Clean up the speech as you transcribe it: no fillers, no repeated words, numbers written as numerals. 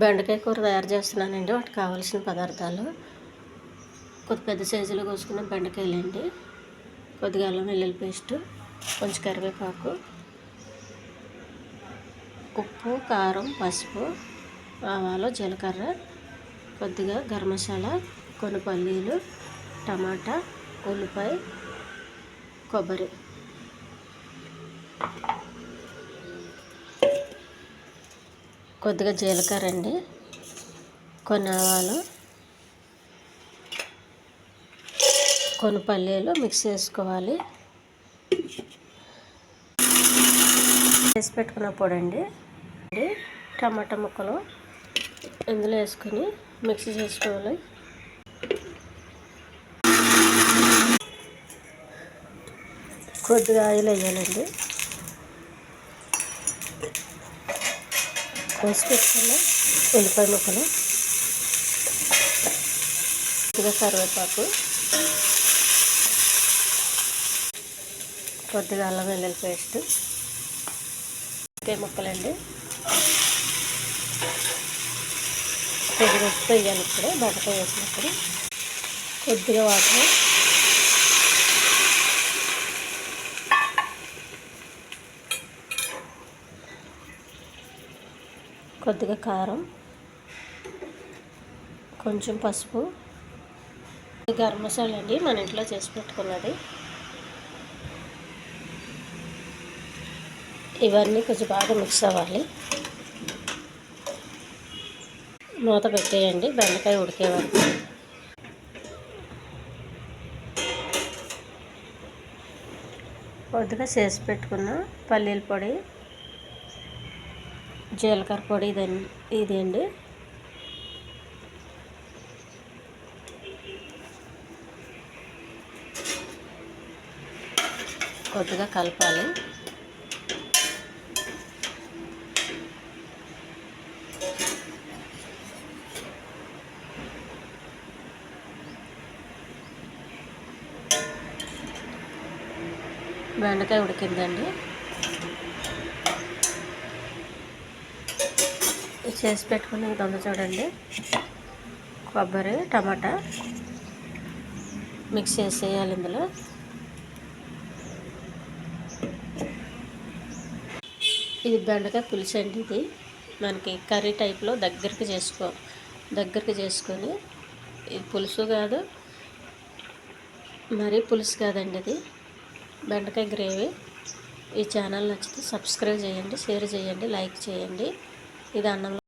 బెండకాయ కూర తయారు చేస్తున్నానండి. వాటికి కావాల్సిన పదార్థాలు: కొద్ది పెద్ద సైజులో కోసుకున్న బెండకాయలండి, కొద్దిగా అల్లం వెల్లుల్లి పేస్ట్, కొంచెం కరివేపాకు, ఉప్పు, కారం, పసుపు, ఆవాలు, జీలకర్ర, కొద్దిగా గరం మసాలా, కొన్ని పల్లీలు, టమాటా, ఉల్లిపాయ, కొబ్బరి. కొద్దిగా జీలకర్ర అండి, కొన్ని ఆవాలు, కొన్ని పల్లీలు మిక్స్ చేసుకోవాలి. వేసి పెట్టుకున్న పొడి అండి, టమాటా ముక్కలు ఇందులో వేసుకొని మిక్స్ చేసుకోవాలి. కొద్దిగా ఆయిల్ వేయాలండి. వేసి పెట్టుకున్న ఉల్లిపాయ ముక్కలు, కొద్దిగా కరివేపాకు, కొద్దిగా అల్లం వెల్లుల్లి పేస్ట్, ముక్కలండి, కొద్దిగా ఉప్పు వేయాలి. ఇప్పుడే బెండకాయ వేసినప్పుడు కొద్దిగా వాటర్, కొద్దిగా కారం, కొంచెం పసుపు, గరం మసాలా అండి మన ఇంట్లో చేసి పెట్టుకున్నది. ఇవన్నీ కొంచెం బాగా మిక్స్ అవ్వాలి. మూత పెట్టేయండి బెండకాయ ఉడికే వరకు. కొద్దిగా చేసి పెట్టుకున్న పల్లీల పొడి, జీలకర్ర పొడి ఇది అండి, కొద్దిగా కలపాలి. బెండకాయ ఉడికిందండి. చేసి పెట్టుకుని దొంగ చూడండి, కొబ్బరి, టమాటా మిక్స్ చేసేయాలి ఇందులో. ఇది బెండకాయ పులుసు అండి. ఇది మనకి కర్రీ టైప్లో దగ్గరికి చేసుకొని, ఇది పులుసు కాదు, మరీ పులుసు కాదండి. ఇది బెండకాయ గ్రేవీ. ఈ ఛానల్ నచ్చితే సబ్స్క్రైబ్ చేయండి, షేర్ చేయండి, లైక్ చేయండి. ఇది అన్నంలో